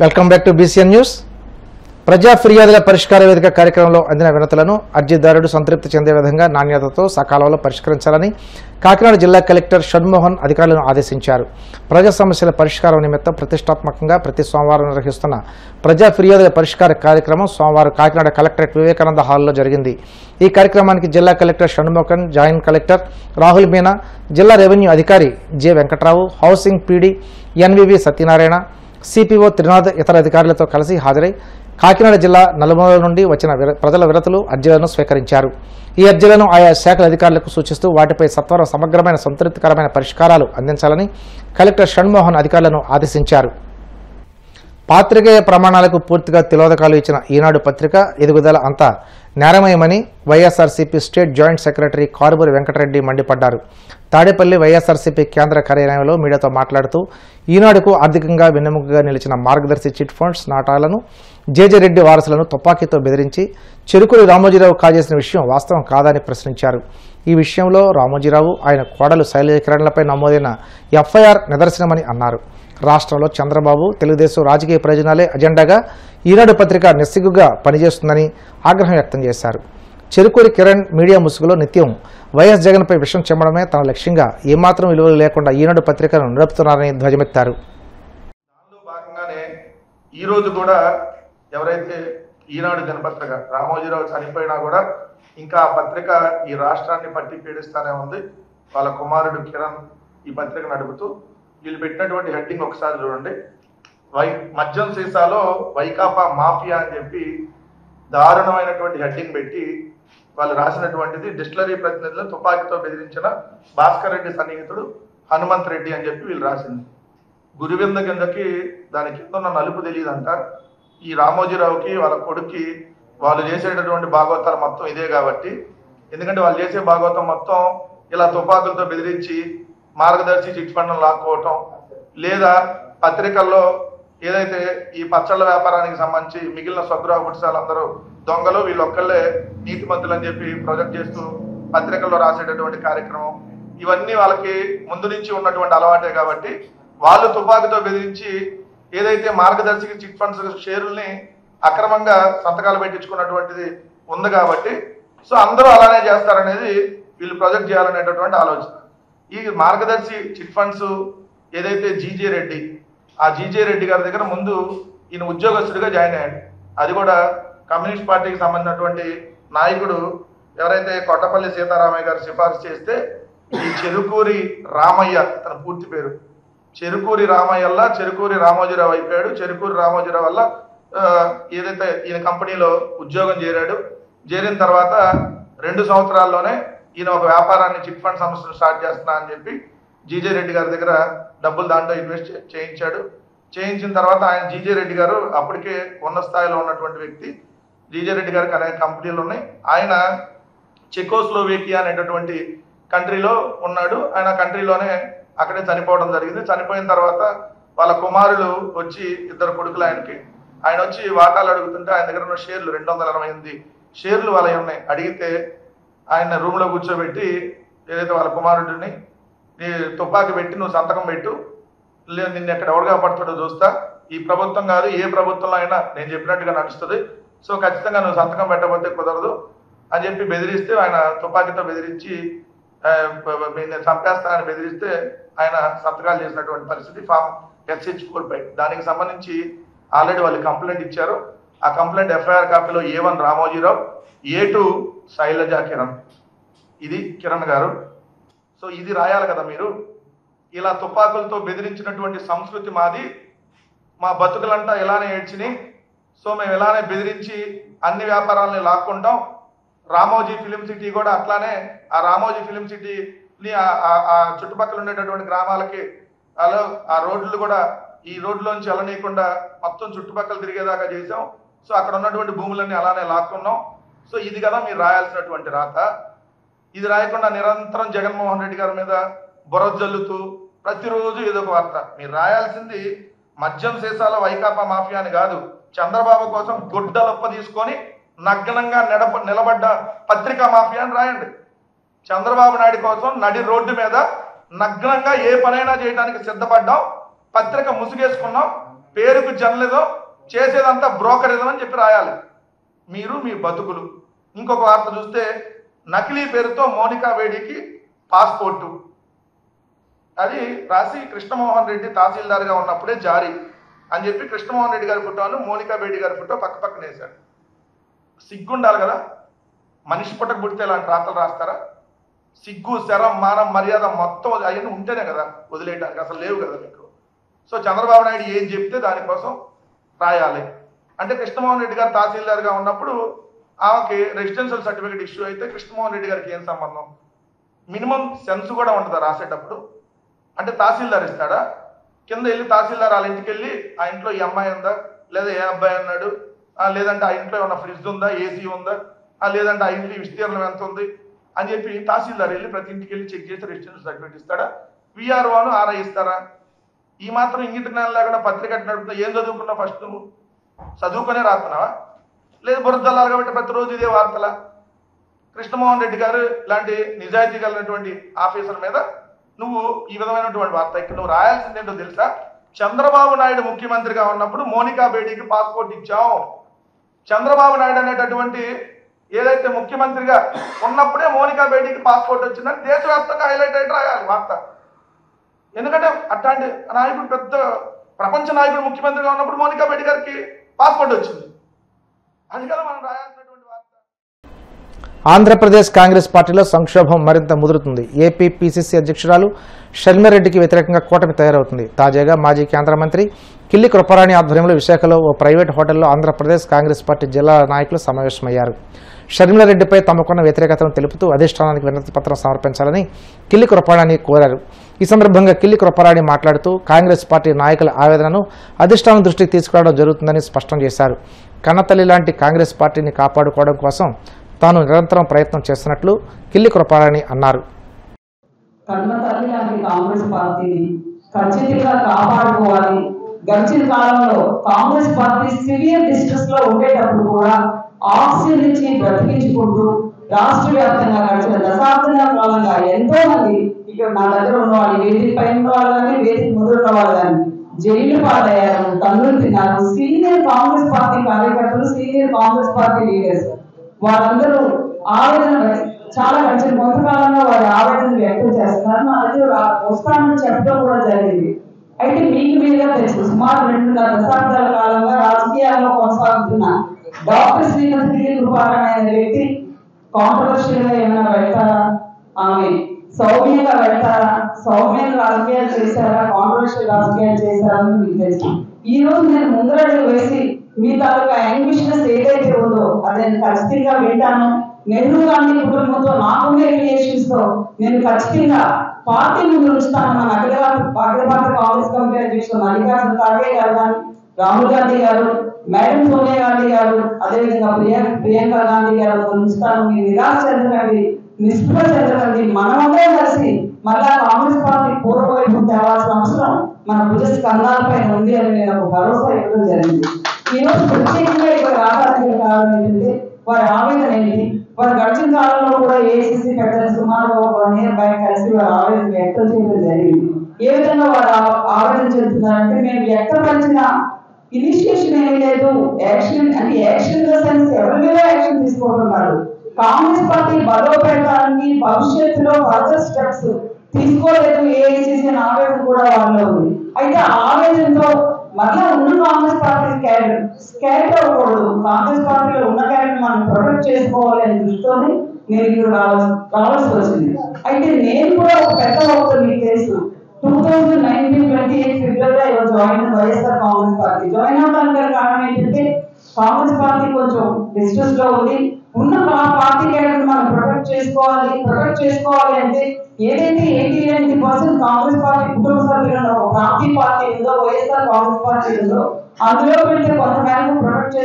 Welcome back to BCN news. ప్రజా ఫిర్యాదుల పరిష్కార వేదిక కార్యక్రమంలో అందిన వినతులను అర్జీదారుడు సంతృప్తి చెందే విధంగా నాణ్యతతో సకాలంలో పరిష్కరించాలని కాకినాడ జిల్లా కలెక్టర్ షణ్మోహన్ అధికారులను ఆదేశించారు. ప్రజా సమస్యల పరిష్కారం నిమిత్తం ప్రతిష్టాత్మకంగా ప్రతి సోమవారం నిర్వహిస్తున్న ప్రజా ఫిర్యాదుల పరిష్కార కార్యక్రమం సోమవారం కాకినాడ కలెక్టరేట్ వివేకానంద హాల్లో జరిగింది. ఈ కార్యక్రమానికి జిల్లా collector Shanmohan, joint collector Rahul Meena, జిల్లా రెవెన్యూ అధికారి J Venkatrao, housing PD NVV Satyanarayana, CPO Trinath ఇతర అధికారులతో కలిసి హాజరై కాకినాడ జిల్లా నలుమూలల నుండి వచ్చిన ప్రజల వినతులు, అర్జీలను స్వీకరించారు. ఈ అర్జీలను ఆయా శాఖల అధికారులకు సూచిస్తూ వాటిపై సత్వరం సమగ్రమైన సంతృప్తికరమైన పరిష్కారాలు అందించాలని కలెక్టర్ షణ్మోహన్ అధికారులను ఆదేశించారు. పాత్రికేయ ప్రమాణాలకు పూర్తిగా తిలోదకాలు ఇచ్చిన ఈనాడు పత్రిక ఎదుగుదల అంతా నేరమయమని YSRCP state joint secretary Karuburi Venkata Reddy మండిపడ్డారు. తాడేపల్లి వైఎస్ఆర్సీపీ కేంద్ర కార్యాలయంలో మీడియాతో మాట్లాడుతూ ఈనాడుకు ఆర్థికంగా వెన్నెముకగా నిలిచిన మార్గదర్శి చిట్ ఫండ్స్ నాటాలను జేజే రెడ్డి వారసులను తుపాకీతో బెదిరించి చెరుకూరి రామోజీరావు కాజేసిన విషయం వాస్తవం కాదని ప్రశ్నించారు. ఈ విషయంలో రామోజీరావు, ఆయన కోడలు శైలజకిరణ్లపై నమోదైన ఎఫ్ఐఆర్ నిదర్శనమని అన్నారు. రాష్ట్రంలో చంద్రబాబు, తెలుగుదేశం రాజకీయ ప్రయోజనాలే అజెండాగా ఈనాడు పత్రిక నిస్సిగ్గుగా పనిచేస్తుందని ఆగ్రహం వ్యక్తం చేశారు. చెరుకూరి కిరణ్ మీడియా ముసుగులో నిత్యం వైఎస్ జగన్పై విషం చెమ్మడమే తన లక్ష్యంగా ఏమాత్రం విలువలు లేకుండా ఈనాడు పత్రికను నడుపుతున్నారని ధ్వజమెత్తారు. దానిలో భాగంగానే ఈరోజు కూడా ఎవరైతే ఈనాడు దినపత్రిక రామోజీరావు చనిపోయినా కూడా ఇంకా ఆ పత్రిక ఈ రాష్ట్రాన్ని పట్టి పీడిస్తానే ఉంది. వాళ్ళ కుమారుడు కిరణ్ ఈ పత్రిక నడుపుతూ వీళ్ళు పెట్టినటువంటి హెడ్డింగ్ ఒకసారి చూడండి. మద్యం సీసాలో వైకాపా మాఫియా అని చెప్పి దారుణమైనటువంటి హెడ్డింగ్ పెట్టి వాళ్ళు రాసినటువంటిది డిస్టిలరీ ప్రతినిధులను తుపాకీతో బెదిరించిన భాస్కర్ రెడ్డి సన్నిహితుడు హనుమంత్ రెడ్డి అని చెప్పి వీళ్ళు రాసింది. గురివింద కిందకి దాని కింద ఉన్న నలుపు తెలియదంట. ఈ రామోజీరావుకి వాళ్ళ కొడుక్కి వాళ్ళు చేసేటటువంటి భాగవతాలు మొత్తం ఇదే కాబట్టి, ఎందుకంటే వాళ్ళు చేసే భాగవతం మొత్తం ఇలా తుపాకులతో బెదిరించి మార్గదర్శి చిట్ ఫండ్ను లాక్కోవటం, లేదా పత్రికల్లో ఏదైతే ఈ పచ్చళ్ళ వ్యాపారానికి సంబంధించి మిగిలిన స్వగృహ పుట్సాలందరూ దొంగలు, వీళ్ళొక్కళ్ళే నీతిమంతులు అని చెప్పి ప్రొజెక్ట్ చేస్తూ పత్రికల్లో రాసేటటువంటి కార్యక్రమం, ఇవన్నీ వాళ్ళకి ముందు నుంచి ఉన్నటువంటి అలవాటే కాబట్టి వాళ్ళు తుపాకీతో బెదిరించి ఏదైతే మార్గదర్శికి చిట్ ఫండ్స్ షేరుల్ని అక్రమంగా సంతకాలు పెట్టించుకున్నటువంటిది ఉంది కాబట్టి సో అందరూ అలానే చేస్తారనేది వీళ్ళు ప్రొజెక్ట్ చేయాలనేటటువంటి ఆలోచన. ఈ మార్గదర్శి చిట్ ఫండ్స్ ఏదైతే జీజే రెడ్డి, ఆ జీజే రెడ్డి గారి దగ్గర ముందు ఈయన ఉద్యోగస్తుడిగా జాయిన్ అయ్యాడు. అది కూడా కమ్యూనిస్ట్ పార్టీకి సంబంధించినటువంటి నాయకుడు ఎవరైతే కొట్టపల్లి సీతారామయ్య గారు సిఫార్సు చేస్తే ఈ చెరుకూరి రామయ్య, తన పూర్తి పేరు చెరుకూరి రామయ్యల్లా చెరుకూరి రామోజీరావు అయిపోయాడు. చెరుకూరి రామోజీరావు వల్ల ఏదైతే ఈయన కంపెనీలో ఉద్యోగం చేరాడు. చేరిన తర్వాత 2 సంవత్సరాల్లోనే ఈయన ఒక వ్యాపారాన్ని చిట్ ఫండ్ సంస్థను స్టార్ట్ చేస్తున్నా అని చెప్పి జీజే రెడ్డి గారి దగ్గర డబ్బులు దాంట్లో ఇన్వెస్ట్ చేయించాడు. చేయించిన తర్వాత ఆయన జీజే రెడ్డి గారు అప్పటికే ఉన్న స్థాయిలో ఉన్నటువంటి వ్యక్తి. జీజే రెడ్డి గారికి అనేక కంపెనీలు ఉన్నాయి. ఆయన చెకోస్లోవేకియా అనేటటువంటి కంట్రీలో ఉన్నాడు. ఆయన కంట్రీలోనే అక్కడే చనిపోవడం జరిగింది. చనిపోయిన తర్వాత వాళ్ళ కుమారులు వచ్చి 2 కొడుకులు ఆయన వచ్చి వాటాలు అడుగుతుంటే ఆయన దగ్గర ఉన్న షేర్లు 228 షేర్లు వాళ్ళ ఉన్నాయి. అడిగితే ఆయన రూమ్లో కూర్చోబెట్టి ఏదైతే వాళ్ళ కుమారుడిని నీ తుపాకీ పెట్టి నువ్వు సంతకం పెట్టు, లేదు నిన్ను ఎక్కడ ఎవరుగా పడతాడో చూస్తా, ఈ ప్రభుత్వం కాదు ఏ ప్రభుత్వంలో అయినా నేను చెప్పినట్టుగా నడుస్తుంది, సో ఖచ్చితంగా నువ్వు సంతకం పెట్టకపోతే కుదరదు అని చెప్పి బెదిరిస్తే ఆయన తుపాకీతో బెదిరించి నేను చంపేస్తానని బెదిరిస్తే ఆయన సంతకాలు చేసినటువంటి పరిస్థితి. ఫామ్ SH కోల్పై దానికి సంబంధించి ఆల్రెడీ వాళ్ళు కంప్లైంట్ ఇచ్చారు. ఆ కంప్లైంట్ ఎఫ్ఐఆర్ కాపీలో A1 రామోజీరావు, A2 శైలజ కిరణ్, ఇది కిరణ్ గారు. సో ఇది రాయాలి కదా మీరు. ఇలా తుపాకులతో బెదిరించినటువంటి సంస్కృతి మాది, మా బతుకులంతా ఇలానే ఏడ్చినాయి, సో మేము ఇలానే బెదిరించి అన్ని వ్యాపారాలని లాక్కుంటాం. రామోజీ ఫిలిం సిటీ కూడా అట్లానే, ఆ రామోజీ ఫిలిం సిటీని ఆ చుట్టుపక్కల ఉండేటటువంటి గ్రామాలకి అలా ఆ రోడ్లు కూడా ఈ రోడ్లోంచి వెళ్ళనీయకుండా మొత్తం చుట్టుపక్కల తిరిగేదాకా చేసాం. సో అక్కడ ఉన్నటువంటి భూములన్నీ అలానే లాక్కున్నాం. సో ఇది కదా మీరు రాయాల్సినటువంటి రాత. ఇది రాయకుండా నిరంతరం జగన్మోహన్ రెడ్డి గారి మీద బురద జల్లుతూ ప్రతిరోజు ఏదో ఒక వార్త. మీరు రాయాల్సింది మద్యం సీసాల వైకాపా మాఫియా అని కాదు, చంద్రబాబు కోసం గుడ్డలొప్ప తీసుకొని నగ్నంగా నిలబడ్డ పత్రికా మాఫియా అని రాయండి. చంద్రబాబు నాయుడు కోసం నడి రోడ్డు మీద నగ్నంగా ఏ పనైనా చేయడానికి సిద్ధపడ్డాం, పత్రిక ముసుగేసుకున్నాం, పేరుకు జర్నలిజం, చేసేదంతా బ్రోకరిజం అని చెప్పి రాయాలి. మీరు మీ బతుకులు. ఇంకొక వార్త చూస్తే నకిలీ పేరుతో మోనికా బేడీకి పాస్పోర్టు అది రాసి కృష్ణమోహన్ రెడ్డి తహసీల్దార్గా ఉన్నప్పుడే జారీ అని చెప్పి కృష్ణమోహన్ రెడ్డి గారి ఫోటోను మోనికా బేడీ గారి ఫోటో పక్క పక్కన వేశాడు. సిగ్గుండాలి కదా, మనిషి పుట్టక పుడితే ఇలాంటి రాతలు రాస్తారా? సిగ్గు, శరం, మానం, మర్యాద మొత్తం అవన్నీ ఉంటేనే కదా వదిలేయడానికి, అసలు లేవు కదా మీకు. సో చంద్రబాబు నాయుడు ఏం చెప్తే దానికోసం రాయాలి. అంటే కృష్ణమోహన్ రెడ్డి గారు తహసీల్దార్గా ఉన్నప్పుడు ఆమెకి రెసిడెన్షియల్ సర్టిఫికేట్ ఇష్యూ అయితే కృష్ణమోహన్ రెడ్డి గారికి ఏం సంబంధం? మినిమం సెన్స్ కూడా ఉంటుందా రాసేటప్పుడు? అంటే తహసీల్దార్ ఇస్తాడా? కింద వెళ్ళి తహసీల్దార్ వాళ్ళ ఇంటికి వెళ్ళి ఆ ఇంట్లో ఈ అమ్మాయి ఉందా, లేదా ఏ అబ్బాయి అన్నాడు, లేదంటే ఆ ఇంట్లో ఏమన్నా ఫ్రిడ్జ్ ఉందా, ఏసీ ఉందా, లేదంటే ఆ ఇంట్లో విస్తీర్ణం ఎంత ఉంది అని చెప్పి తహసీల్దార్ వెళ్ళి ప్రతి ఇంటికి వెళ్ళి చెక్ చేసి రెసిడెన్షియల్ సర్టిఫికేట్ ఇస్తాడా? విఆర్ఓను ఆర్ఐ ఇస్తారా? ఈ మాత్రం ఇంగిత జ్ఞానం లేకుండా పత్రిక నడుపుతున్నా. ఏం చదువుకున్నావు? ఫస్ట్ నువ్వు చదువుకునే రాస్తున్నావా? లేదు బురదల్లారు కాబట్టి ప్రతిరోజు ఇదే వార్తల? కృష్ణమోహన్ రెడ్డి గారు లాంటి నిజాయితీ కలిగినటువంటి ఆఫీసర్ మీద నువ్వు ఈ విధమైనటువంటి వార్త ఇక్కడ నువ్వు రాయాల్సింది ఏంటో తెలుసా? చంద్రబాబు నాయుడు ముఖ్యమంత్రిగా ఉన్నప్పుడు మోనికా బేడీకి పాస్పోర్ట్ ఇచ్చాం. చంద్రబాబు నాయుడు అనేటటువంటి ఏదైతే ముఖ్యమంత్రిగా ఉన్నప్పుడే మోనికా బేడీకి పాస్పోర్ట్ వచ్చిందని దేశవ్యాప్తంగా హైలైట్ అయితే రాయాలి వార్త. ఎందుకంటే అట్లాంటి నాయకుడు, పెద్ద ప్రపంచ నాయకుడు ముఖ్యమంత్రిగా ఉన్నప్పుడు మోనికా బేడీ గారికి పాస్పోర్ట్ వచ్చింది. అది కదా మనం రాయాల్సినటువంటి వార్త. ఆంధ్రప్రదేశ్ కాంగ్రెస్ పార్టీలో సంక్షోభం మరింత ముదురుతుంది. ఏపీ పీసీసీ అధ్యక్షురాలు షర్మిలారెడ్డికి వ్యతిరేకంగా కూటమి తయారవుతుంది. తాజాగా మాజీ కేంద్ర మంత్రి కిల్లి కృపారాణి ఆధ్వర్యంలో విశాఖలో ఓ ప్రైవేట్ హోటల్లో ఆంధ్రప్రదేశ్ కాంగ్రెస్ పార్టీ జిల్లా నాయకులు సమావేశమయ్యారు. షర్మిలారెడ్డిపై తమకున్న వ్యతిరేకతను తెలుపుతూ అధిష్టానానికి వినతి పత్రం సమర్పించాలని కిల్లి కృపారాణి కోరారు. ఈ సందర్భంగా కిల్లి కృపారాణి మాట్లాడుతూ కాంగ్రెస్ పార్టీ నాయకుల ఆవేదనను అధిష్టానం దృష్టికి తీసుకురావడం జరుగుతుందని స్పష్టం చేశారు. కన్నతల్లి లాంటి కాంగ్రెస్ పార్టీని కాపాడుకోవడం కోసం తాను నిరంతరం ప్రయత్నం చేస్తున్నట్లు కిల్లి కృపారాణి అన్నారు. కన్నతల్లి లాంటి కాంగ్రెస్ పార్టీని ఖచ్చితంగా కాపాడుకోవాలి. గడిచిన కాలంలో కాంగ్రెస్ పార్టీ సివియర్ డిస్ట్రెస్ లో ఉండేటప్పుడు కూడా ఆక్సిజన్ ఇచ్చి బ్రతికించుకుంటూ రాష్ట్ర వ్యాప్తంగా గడిచిన దశాబ్దాల కాలంగా ఎంతో మంది ఇక్కడ నా దగ్గర ఉన్న వాళ్ళు, వేదిక పైన ఉన్న వాళ్ళు కానీ వేదిక ముందు ఉన్న వాళ్ళు కానీ జైలు పాలయ్యారు, తన్నులు తిన్నారు. సీనియర్ కాంగ్రెస్ పార్టీ కార్యకర్తలు, సీనియర్ కాంగ్రెస్ పార్టీ లీడర్స్ వాళ్ళందరూ ఆవేదన చాలా గడిచిన కొంతకాలంగా వారి ఆవేదన వ్యక్తం చేస్తున్నారు. నా దగ్గర వస్తానని చెప్పడం కూడా జరిగింది. అయితే మీకు మీరుగా తెలుసు, సుమారు 2.5 దశాబ్దాల కాలంగా రాజకీయాల్లో కొనసాగుతున్న డాక్టర్ శ్రీమతి కిల్లి కృపారాణి అనే వ్యక్తి కాంట్రవర్షియల్ గా ఏమైనా వెళ్తారా? ఆమె సౌమ్యంగా వెళ్తారా? సౌమ్యంగా రాజకీయాలు చేశారా? కాంట్రవర్షియల్ రాజకీయాలు చేశారా అని మీకు తెలుసు. ఈ రోజు నేను ముందరడుగు వేసి మీ తాలూకా యాంబిషన్స్ ఏదైతే ఉందో అది ఖచ్చితంగా వింటాను. నెహ్రూ గాంధీ కుటుంబంతో నాకుండే రిలేషన్స్ తో నేను ఖచ్చితంగా పార్టీ ముందు ఉంచుతాను. మన అఖిల భారత కాంగ్రెస్ కమిటీ అధ్యక్షుడు మల్లికార్జున ఖార్గే గారు కానీ, రాహుల్ గాంధీ గారు, మేడం సోనియా గాంధీ గారు, అదేవిధంగా ప్రియాంక గాంధీ గారు ఉంచుతాను. మీరు నిరాశ చెందకండి, నిస్పృహ చెందకండి. మనమందరం కలిసి మళ్ళా కాంగ్రెస్ పార్టీ పూర్వవైపు తేవాల్సిన అవసరం మన భుజ స్కంధాలపై ఉంది అని నేను ఒక భరోసా ఇవ్వడం జరిగింది. ఈ రోజు ప్రత్యేకంగా ఇక్కడ రావడానికి కారణం ఏంటంటే వారి ఆవేదన ఏంటి? వారు గడిచిన కాలంలో కూడా ఏఐసిసి పెద్దలు సుమారు 1 year బ్యాక్ కలిసి వారి ఆవేదన వ్యక్తం చేయడం జరిగింది. ఏ విధంగా వారు ఆవేదన చెందుతున్నారంటే, మేము వ్యక్తపరిచిన ఇనిషియేషన్ ఏమీ లేదు, యాక్షన్ అంటే యాక్షన్ ఇన్ ద సెన్స్ ఎవరి మీద యాక్షన్ తీసుకోవడం. కాంగ్రెస్ పార్టీ బలోపేతానికి భవిష్యత్తులో ఫర్దర్ స్టెప్స్ తీసుకోలేదు ఏఐసిసి అనే ఆవేదన కూడా వాళ్ళలో ఉంది. అయితే ఆవేదనతో మళ్ళా ఉన్న కాంగ్రెస్ పార్టీ స్కాటర్ అవ్వకూడదు, కాంగ్రెస్ పార్టీలో ఉన్న క్యాడర్ మనం ప్రొటెక్ట్ చేసుకోవాలి అనే దృష్టితోనే నేను ఇక్కడ రావాల్సి వచ్చింది. అయితే నేను కూడా ఒక పెద్ద వక్త మీకు తెలుసు, 2019-28 February join YSR Congress party. Join అవడానికి కారణం ఏంటంటే కాంగ్రెస్ పార్టీ కొంచెం డిస్ట్రెస్ లో ఉంది. ఉన్న పార్టీ క్యాడర్ మనం ప్రొటెక్ట్ చేసుకోవాలి అంటే ఏదైతే 80-90% కాంగ్రెస్ పార్టీ కుటుంబ సభ్యులను ఒక ప్రాంతీయ పార్టీ ఉందో, వైఎస్ఆర్ కాంగ్రెస్ పార్టీ ఉందో, అందులో పెడితే కొంత మేరకు ప్రొటెక్ట్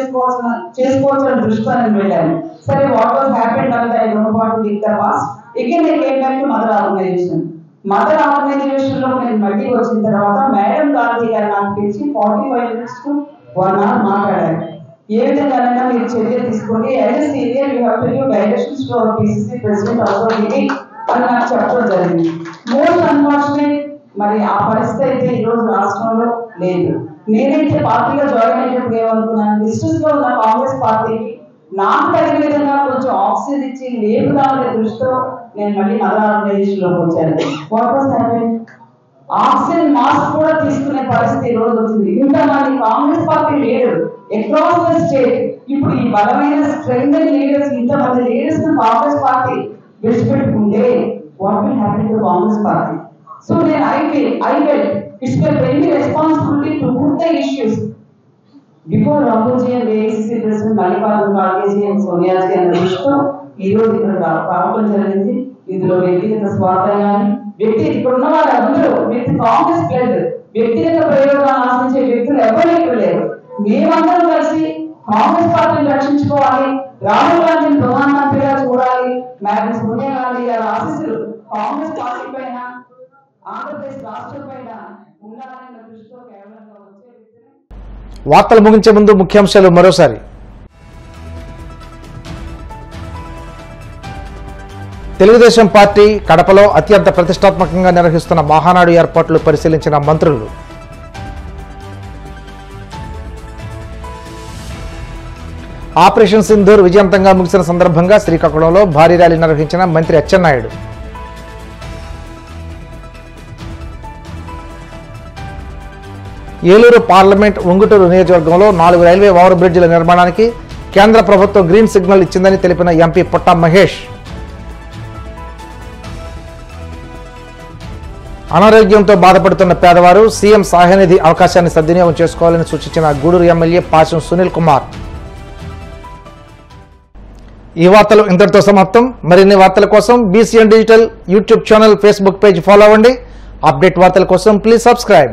చేసుకోవాల్సిన దృష్టితో నేను వెళ్ళాను. సరే, వాట్ వాజ్ హ్యాపెండ్ అంటే I don't want to leak the past. Again I came back to mother organization. Mother organization లో నేను మళ్ళీ వచ్చిన తర్వాత మేడం గాంధీ గారు నాకు పిలిచి 45 minutes to 1 hour మాట్లాడారు. ఏ విధంగా మీరు చర్య తీసుకోండి, as a senior you have to give directions to our PCC president also అని నాకు చెప్పడం జరిగింది. మోస్ట్ అన్ఫార్చునేట్, మరి ఆ పరిస్థితి అయితే ఈ రోజు రాష్ట్రంలో లేదు. నేనైతే పార్టీలో జాయిన్ అయ్యేటప్పుడు ఏమనుకున్నాను, డిస్ట్రిక్ట్ లో ఉన్న కాంగ్రెస్ పార్టీకి నాకు తగిన విధంగా కొంచెం ఆక్సిజన్ ఇచ్చి లేపుదామనే దృష్టితో నేను మళ్ళీ మదర్ ఆర్గనైజేషన్ లోకి వచ్చాను. What was happen? Oxygen mask కూడా తీసుకునే పరిస్థితి ఈ రోజు వచ్చింది. ఇంతమంది Congress party leader across the state, ఇప్పుడు ఈ బలమైన స్ట్రెంగ్ లీడర్స్, ఇంతమంది లీడర్స్ కాంగ్రెస్ పార్టీ విడిచిపెట్టుకుంటే what will happen to Congress party? So నేను I felt it's my very responsibility to put the issues before Rambuji and AICC President Mallikarjun Kharge and Sonia ji అనే దృష్టితో ఈ రోజు ఇక్కడ రావడం జరిగింది. ఇందులో వ్యక్తిగత స్వార్థం కానీ ఇక్కడ ఉన్న వాళ్ళందరూ కాంగ్రెస్ ప్లేయర్ వ్యక్తిగత ప్రయోజనాలు ఆశించే వ్యక్తులు ఎవరు ఇక్కడ లేరు. మేమందరం కలిసి కాంగ్రెస్ పార్టీని రక్షించుకోవాలి, రాహుల్ గాంధీని ప్రధానమంత్రిగా చూడాలి, మేడం సోనియా గాంధీ గారి ఆశీస్సులు కాంగ్రెస్ పార్టీ పైన ఆంధ్రప్రదేశ్ రాష్ట్రం పైన ఉండాలనే దృష్టితో కేవలంగా వచ్చే వ్యక్తిని. వార్తలు ముగించే ముందు ముఖ్యాంశాలు మరోసారి. తెలుగుదేశం పార్టీ కడపలో అత్యంత ప్రతిష్టాత్మకంగా నిర్వహిస్తున్న మహానాడు ఏర్పాట్లు పరిశీలించిన మంత్రులు. ఆపరేషన్ సింధూర్ విజయవంతంగా ముగిసిన సందర్భంగా శ్రీకాకుళంలో భారీ ర్యాలీ నిర్వహించిన మంత్రి అచ్చెన్నాయుడు. ఏలూరు పార్లమెంట్ ఉంగుటూరు నియోజకవర్గంలో 4 రైల్వే ఓవర్ బ్రిడ్జిల నిర్మాణానికి కేంద్ర ప్రభుత్వం గ్రీన్ సిగ్నల్ ఇచ్చిందని తెలిపిన ఎంపీ పుట్టా మహేష్. అనారోగ్యంతో బాధపడుతున్న పేదవారు సీఎం సహాయనిధి అవకాశాన్ని సద్వినియోగం చేసుకోవాలని సూచించిన గూడూరు ఎమ్మెల్యే పాశం సునీల్ కుమార్. ఈ వార్తలు ఇంతటితో సమాప్తం. మరిన్ని వార్తల కోసం BCN digital YouTube channel, Facebook page follow అవ్వండి. అప్డేట్ వార్తల కోసం ప్లీజ్ సబ్స్క్రైబ్.